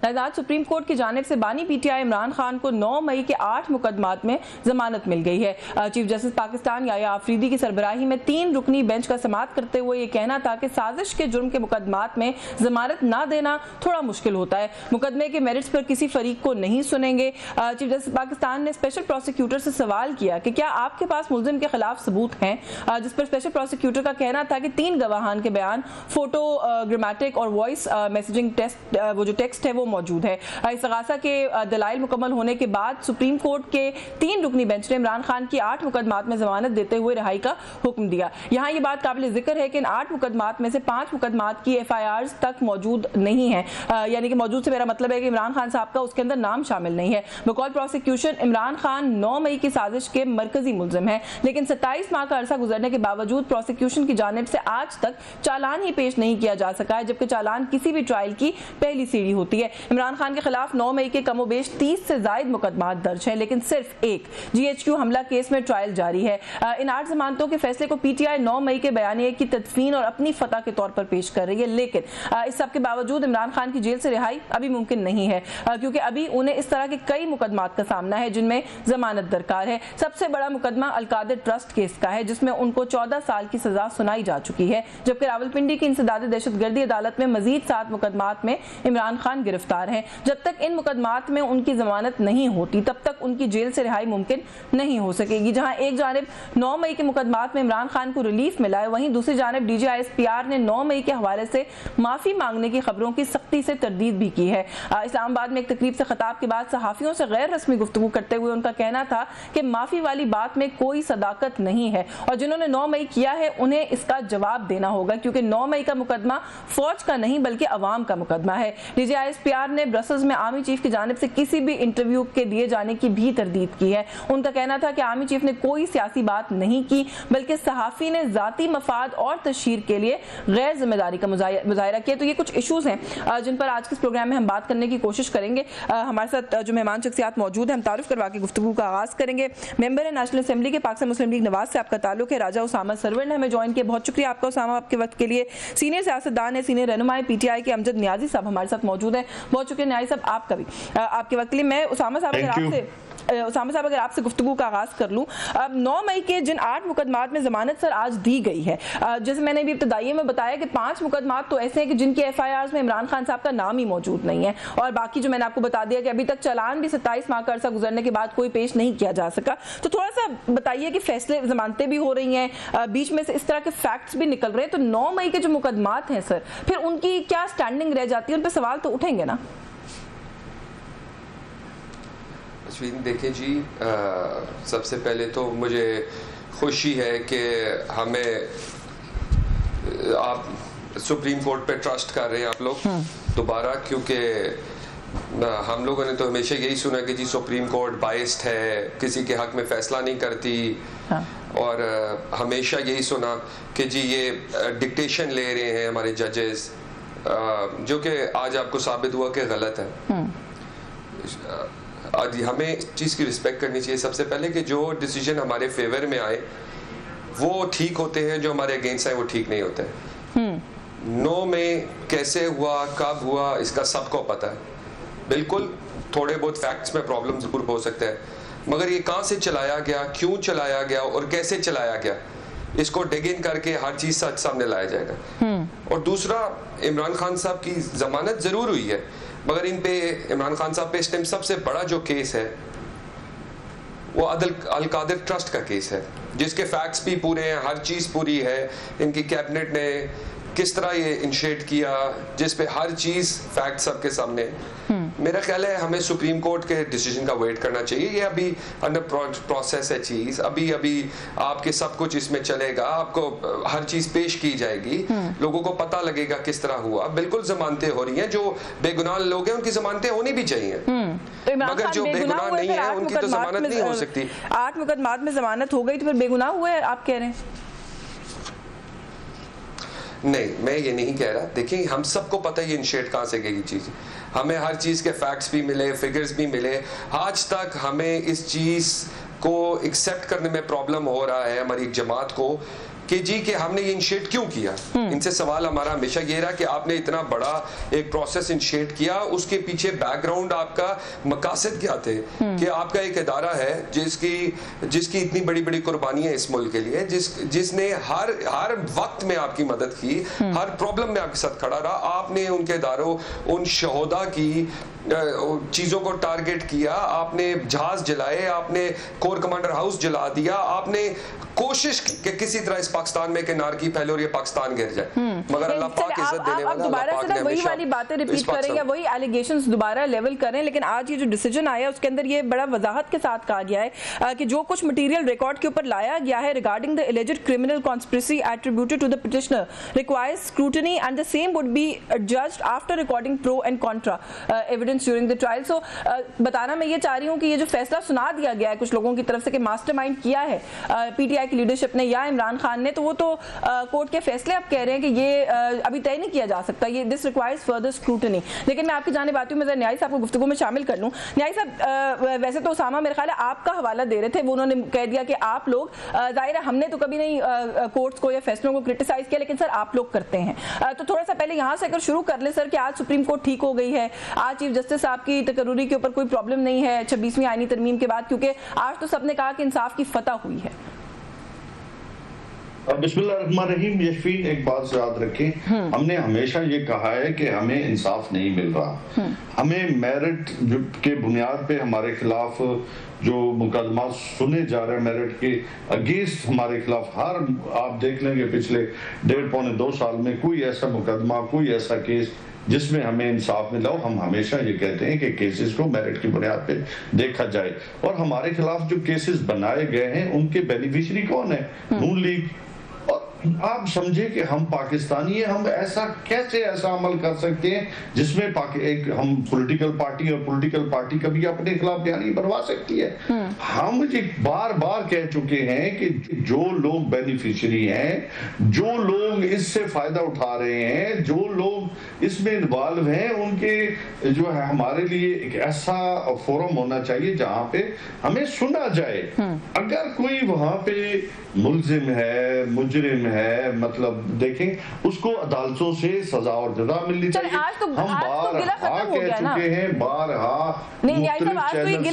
आज supreme court की जानिब से बानी पीटीआई इमरान खान को 9 मई के 8 मुकदमात में जमानत मिल गई है। चीफ जस्टिस पाकिस्तान याया आफरीदी की सरबराही में 3 रुकनी बेंच का समाअत करते हुए ये कहना था कि साजिश के जुर्म के मुकदमात में जमानत ना देना थोड़ा मुश्किल होता है, मुकदमे के मेरिट्स पर किसी फरीक को नहीं सुनेंगे। चीफ जस्टिस पाकिस्तान ने स्पेशल प्रोसिक्यूटर से सवाल किया कि क्या आपके पास मुल्जिम के खिलाफ सबूत हैं, जिस पर स्पेशल प्रोसिक्यूटर का कहना था कि 3 गवाहान के बयान, फोटो, ग्रामेटिक और वॉइस मैसेजिंग टेस्ट, वो जो टेक्स्ट है वो मौजूद है। इस्तगासा के दलाइल मुकम्मल होने के बाद सुप्रीम कोर्ट के 3 रुकनी बेंच ने इमरान खान की 8 मुकदमात में जमानत देते हुए रिहाई का हुक्म दिया। यहाँ ये बात काबिल जिक्र है कि इन 8 मुकदमात में से 5 मुकदमात की FIRs तक मौजूद नहीं है, यानी कि मौजूद से मेरा मतलब है कि इमरान खान साहब का उसके अंदर नाम शामिल नहीं है। बकौल प्रोसिक्यूशन इमरान खान 9 मई की साजिश के मरकजी मुल्जिम है, लेकिन 27 माह का अरसा गुजरने के बावजूद प्रोसिक्यूशन की जानिब से आज तक चालान ही पेश नहीं किया जा सका है, जबकि चालान किसी भी ट्रायल की पहली सीढ़ी होती है। इमरान खान के खिलाफ 9 मई के कमोबेश 30 से ज्यादा मुकदमात दर्ज हैं, लेकिन सिर्फ एक GHQ हमला केस में ट्रायल जारी है। इन 8 जमानतों के फैसले को PTI 9 मई के बयानिए की तदफीन और अपनी फतह के तौर पर पेश कर रही है, लेकिन इस सब के बावजूद इमरान खान की जेल से रिहाई अभी मुमकिन नहीं है, क्योंकि अभी उन्हें इस तरह के कई मुकदमात का सामना है जिनमें जमानत दरकार है। सबसे बड़ा मुकदमा अलकादिर ट्रस्ट केस का है, जिसमें उनको 14 साल की सजा सुनाई जा चुकी है, जबकि रावलपिंडी की इंसदाद दहशतगर्दी अदालत में मजीद 7 मुकदमात में इमरान खान गिरफ्तार हैं। जब तक इन मुकदमात में उनकी जमानत नहीं होती तब तक उनकी जेल से रिहाई मुमकिन नहीं हो सकेगी। जहां एक जानिब 9 मई के मुकदमात में इमरान खान को रिलीफ मिला है, वहीं दूसरी जानिब DGISPR ने 9 मई के हवाले से माफी मांगने की खबरों की सख्ती से तरदीद भी की है। इस्लामाबाद में एक तकरीब से खिताब के बाद सहाफियों से गैर रस्मी गुफ्तगू करते हुए उनका कहना था कि माफी वाली बात में कोई सदाकत नहीं है और जिन्होंने 9 मई किया है उन्हें इसका जवाब देना होगा, क्योंकि 9 मई का मुकदमा फौज का नहीं बल्कि अवाम का मुकदमा है। DGISPR ने ब्रसल्स में आर्मी चीफ की जानिब से किसी भी इंटरव्यू के दिए जाने की भी तरदीद की है। उनका कहना था कि आर्मी चीफ ने कोई सियासी बात नहीं की, बल्कि सहाफी ने जाती मफाद और तशहीर के लिए गैर जिम्मेदारी का मुजाहिरा किया। तो ये कुछ इशूज हैं जिन पर आज के इस प्रोग्राम में हम बात करने की कोशिश करेंगे। हमारे साथ जो मेहमान शख्सियात मौजूद हैं, हम तारुफ करवा के गुफ्तगू का आगाज करेंगे। मेंबर है नेशनल असेंबली के पाकिस्तान मुस्लिम लीग नवाज से आपका ताल्लुक है, राजा उसामा सरवर ने हमें ज्वाइन किया, बहुत शुक्रिया आपका उसामा आपके वक्त के लिए। सीनियर सियासतदान है, सीनियर रहनुमाए PTI के अमजद नियाजी साहब हमारे साथ मौजूद हैं, बहुत शुक्रिया नियाजी साहब आपका भी आपके वक्त के लिए। मैं उसामा साहब अगर आपसे गुफ्तगू का आगाज कर लूं, 9 मई के जिन 8 मुकदमात में जमानत सर आज दी गई है, जैसे मैंने भी इब्तदाई में बताया कि 5 मुकदमात तो ऐसे हैं कि जिनकी FIRs में इमरान खान साहब का नाम ही मौजूद नहीं है, और बाकी जो मैंने आपको बता दिया कि अभी तक चालान भी 27 माह का अरसा गुजरने के बाद कोई पेश नहीं किया जा सका। तो थोड़ा सा बताइए कि फैसले जमानतें भी हो रही हैं, बीच में से इस तरह के फैक्ट्स भी निकल रहे हैं, तो 9 मई के जो मुकदमात हैं सर, फिर उनकी क्या स्टैंडिंग रह जाती है, उन पर सवाल तो उठेंगे ना? देखिए जी, सबसे पहले तो मुझे खुशी है कि हमें आप सुप्रीम कोर्ट पे ट्रस्ट कर रहे हैं आप लोग दोबारा, क्योंकि हम लोगों ने तो हमेशा यही सुना कि जी सुप्रीम कोर्ट बाइस्ड है, किसी के हक में फैसला नहीं करती, और हमेशा यही सुना कि जी ये डिक्टेशन ले रहे हैं हमारे जजेस, जो कि आज आपको साबित हुआ कि गलत है। हमें इस चीज़ की रिस्पेक्ट करनी चाहिए सबसे पहले कि जो डिसीजन हमारे फेवर में आए वो ठीक होते हैं, जो हमारे अगेंस्ट आए वो ठीक नहीं होते हैं। 9 में कैसे हुआ, कब हुआ, इसका सबको पता है। बिल्कुल थोड़े बहुत फैक्ट्स में प्रॉब्लम जरूर हो सकते हैं, मगर ये कहाँ से चलाया गया, क्यों चलाया गया और कैसे चलाया गया, इसको डिग इन करके हर चीज़ सच सामने लाया जाएगा। और दूसरा, इमरान खान साहब की जमानत ज़रूर हुई है, मगर इन पे इमरान खान साहब पे इस टाइम सबसे बड़ा जो केस है वो अलकादिर ट्रस्ट का केस है, जिसके फैक्ट्स भी पूरे हैं, हर चीज़ पूरी है। इनकी कैबिनेट ने किस तरह ये इनिशिएट किया, जिस पे हर चीज़ फैक्ट सबके सामने। मेरा ख्याल है हमें सुप्रीम कोर्ट के डिसीजन का वेट करना चाहिए। ये अभी अंडर प्रोसेस है चीज़, अभी आपके सब कुछ इसमें चलेगा, आपको हर चीज़ पेश की जाएगी, लोगों को पता लगेगा किस तरह हुआ। बिल्कुल जमानतें हो रही हैं, जो बेगुनाह लोग हैं उनकी जमानतें होनी भी चाहिए, मगर जो बेगुनाह नहीं है उनकी तो जमानत नहीं हो सकती। 8 मुकदमात में जमानत हो गई तो फिर बेगुनाह हुए आप कह रहे हैं? नहीं, मैं ये नहीं कह रहा। देखिए, हम सबको पता है ये इनिशिएट कहाँ से गई चीज़, हमें हर चीज़ के फैक्ट्स भी मिले, फिगर्स भी मिले। आज तक हमें इस चीज़ को एक्सेप्ट करने में प्रॉब्लम हो रहा है हमारी जमात को कि जी कि हमने ये इनिशिएट क्यों किया। इनसे सवाल हमारा हमेशा ये रहा कि आपने इतना बड़ा एक प्रोसेस इनिशिएट किया, उसके पीछे बैकग्राउंड आपका मकासद क्या थे कि आपका एक इदारा है जिसकी इतनी बड़ी बड़ी कुर्बानियां इस मुल्क के लिए, जिसने हर वक्त में आपकी मदद की, हर प्रॉब्लम में आपके साथ खड़ा रहा। आपने उनके इदारों, उन शहोदा की चीजों को टारगेट किया, आपने जहाज जलाए, आपने कोर कमांडर हाउस जला दिया, आपने कोशिश की कि किसी तरह इस पाकिस्तान में किनार की फैले और ये पाकिस्तान गिर जाए, मगर अल्लाह पाक इज्जत देने वाला, दोबारा से ना वही वाली बातें रिपीट करें या वही एलिगेशंस दोबारा लेवल करें। लेकिन आज ये जो डिसीजन आया उसके अंदर ये बड़ा वजाहत के साथ कहा गया है कि जो कुछ मटेरियल रिकॉर्ड के ऊपर लाया गया है regarding the alleged criminal conspiracy attributed to the petitioner requires scrutiny and the same would be judged after recording pro and contra evidence during the trial. So बताना मैं ये चाह रही हूँ कि ये जो फैसला सुना दिया गया है कुछ लोगों की तरफ से कि मास्टरमाइंड किया है पीटीआई की लीडरशिप ने या इमरान खान ने, तो वो तो कोर्ट के फैसले आप कह रहे हैं कि ये अभी तय नहीं किया जा सकता, ये दिस रिक्वायर्स फर्दर स्क्रूटनी। लेकिन मैं आपकी जानिब आती हूँ, मैं न्यायी साहब को गुफ्तगू में शामिल कर लूँ। न्यायी साहब, वैसे तो उसामा मेरे ख्याल है आपका हवाला दे रहे थे, वो उन्होंने कह दिया कि आप लोग, जाहिर है हमने तो कभी नहीं कोर्ट्स को या फैसलों को क्रिटिसाइज किया, लेकिन सर आप लोग करते हैं। तो थोड़ा सा पहले यहाँ से अगर शुरू कर ले सर कि आज सुप्रीम कोर्ट ठीक हो गई है, आज चीफ जस्टिस साहब की तकर्रुरी के ऊपर कोई प्रॉब्लम नहीं है 26वीं आईनी तरमीम के बाद, क्योंकि आज तो सबने कहा कि इंसाफ की फतह हुई है। बिस्मिल्लाहिर्रहमानिर्रहीम। यशफीन, एक बात याद रखें, हमने हमेशा ये कहा है कि हमें इंसाफ नहीं मिल रहा। हमें मेरिट के बुनियाद पे हमारे खिलाफ जो मुकदमा सुने जा रहे हैं, मेरिट के अगेंस्ट हमारे खिलाफ, हर आप देख लेंगे पिछले 1.5-2 साल में कोई ऐसा मुकदमा, कोई ऐसा केस जिसमें हमें इंसाफ मिला हो। हम हमेशा ये कहते हैं कि केसेस को मेरिट की बुनियाद पे देखा जाए, और हमारे खिलाफ जो केसेस बनाए गए हैं उनके बेनिफिशियरी कौन है? नून लीग। आप समझे कि हम पाकिस्तानी हैं, हम ऐसा कैसे ऐसा अमल कर सकते हैं जिसमें एक हम पॉलिटिकल पार्टी, और पॉलिटिकल पार्टी कभी अपने खिलाफ बयान नहीं बनवा सकती है। हम ये बार बार कह चुके हैं कि जो लोग बेनिफिशियरी हैं, जो लोग इससे फायदा उठा रहे हैं, जो लोग इसमें इन्वॉल्व हैं, उनके जो है हमारे लिए एक ऐसा फोरम होना चाहिए जहां पे हमें सुना जाए। अगर कोई वहां पे मुल्जिम है, मुजरिम है, मतलब देखें उसको अदालतों से सजा और जजा मिलनी चाहिए। हम बारहा कह चुके हैं, बारहा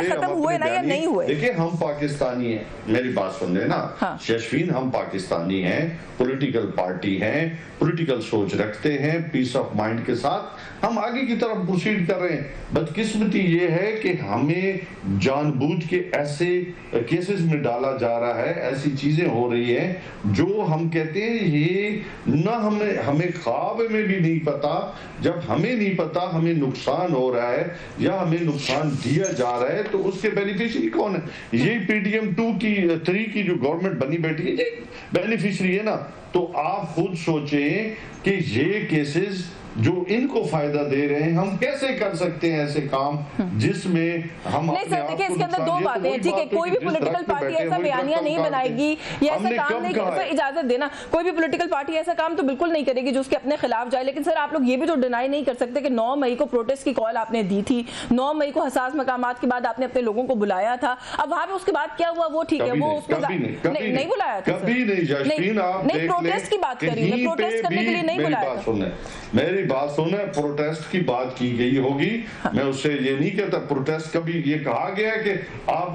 खत्म हुए ना या नहीं हुए। देखिए हम पाकिस्तानी हैं, मेरी बात सुन रहे ना यशफीन, हम पाकिस्तानी हैं, पॉलिटिकल पार्टी हैं, पॉलिटिकल सोच रखते हैं, पीस ऑफ माइंड के साथ हम आगे की तरफ प्रोसीड कर रहे हैं। बदकिस्मती ये है कि हमें जानबूझ के ऐसे केसेस में डाला जा रहा है, ऐसी चीजें हो रही हैं जो हम कहते हैं ये ना हमें ख्वाब में भी नहीं पता। जब हमें नहीं पता हमें नुकसान हो रहा है या हमें नुकसान दिया जा रहा है, तो उसके बेनिफिशियरी कौन है? ये PDM 3 की जो गवर्नमेंट बनी बैठी है, ये बेनिफिशियरी है ना। तो आप खुद सोचें कि ये केसेस जो इनको फायदा दे रहे हैं, हम कैसे कर सकते हैं ऐसे काम जिसमें हम नहीं सर, देखिए इसके अंदर दो बातें हैं, ठीक है, कोई भी पॉलिटिकल पार्टी ऐसा बयानिया नहीं बनाएगी या ऐसा काम नहीं करेगी। इजाजत देना, कोई भी पॉलिटिकल पार्टी ऐसा काम तो बिल्कुल नहीं करेगी जो उसके अपने खिलाफ जाए। लेकिन सर आप लोग ये भी तो डिनाई नहीं कर सकते कि 9 मई को प्रोटेस्ट की कॉल आपने दी थी, 9 मई को हसास मकामात के बाद आपने अपने लोगों को बुलाया था। अब वहां पे उसके बाद क्या हुआ वो ठीक है, वो उसको नहीं बुलाया था, कभी नहीं, प्रोटेस्ट की बात करी, प्रोटेस्ट करने के लिए नहीं बुलाया था। मेरी बात सुने, प्रोटेस्ट की बात की गई होगी, मैं उससे ये नहीं कहता प्रोटेस्ट। कभी ये कहा गया कि आप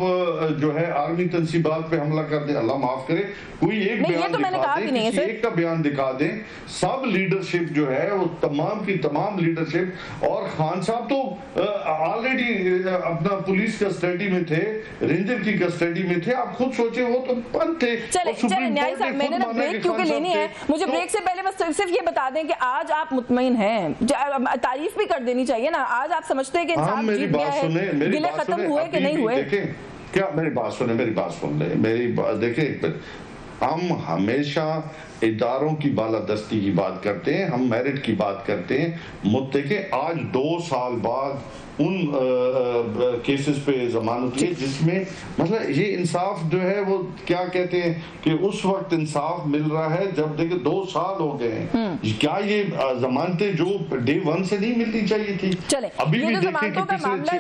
जो है आर्मी तंसीबात पे हमला कर दें, अल्लाह माफ करे, कोई एक बयान दिखा दें, किसी एक का बयान दिखा दें। सब लीडरशिप जो है वो तमाम की तमाम लीडरशिप, और खान साहब तो ऑलरेडी अपना पुलिस कस्टडी में थे, रेंजर की कस्टडी में थे। आप खुद सोचे वो तो बंद थे। चले न्याय साहब, मैंने ना ब्रेक क्योंकि लेनी है, मुझे ब्रेक से पहले बस सिर्फ ये बता दें कि आज आप मुतमईन हैं, तारीफ भी कर देनी चाहिए ना। आज आप समझते हैं कि इंसान जीत गया है, गिले खत्म हुए कि नहीं हुए? देखें क्या, मेरी बात सुन ले, मेरी बात देखें, हम हमेशा इदारों की बालादस्ती की बात करते हैं, हम मेरिट की बात करते हैं। मुद्दे के आज 2 साल बाद उन केसेस पे जमानत ली जिसमें मतलब ये इंसाफ जो है वो क्या कहते हैं कि उस वक्त इंसाफ मिल रहा है जब देखिए 2 साल हो गए हैं। क्या ये जमानतें जो डे 1 से नहीं मिलनी चाहिए थी? चले, अभी भी देखें कि पिछले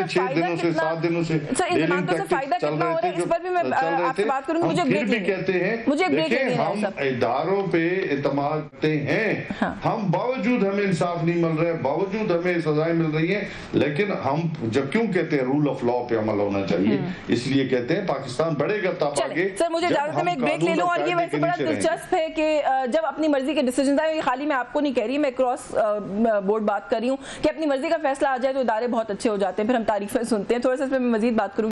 6 दिनों से 7 दिनों से चल रहे थे, फिर भी कहते हैं देखिए हम इदारों पे इत्मीनान करते हैं, हम बावजूद हमें इंसाफ नहीं मिल रहा है, बावजूद हमें सजाएं मिल रही है, लेकिन हम जब क्यों कहते हैं रूल ऑफ लॉ पे अमल होना चाहिए, इसलिए कहते हैं पाकिस्तान बढ़ेगा तब आगे। सर मुझे इजाजत में एक ब्रेक ले लूं, और ये वैसे बड़ा दिलचस्प है कि जब अपनी मर्जी के डिसीजन आए, ये खाली मैं आपको नहीं कह रही, मैं क्रॉस बोर्ड बात कर रही हूँ कि अपनी मर्जी का फैसला आ जाए तो इदारे बहुत अच्छे हो जाते हैं, फिर हम तारीफें सुनते हैं। थोड़ा सा इस पर मैं मजीद बात करूँ।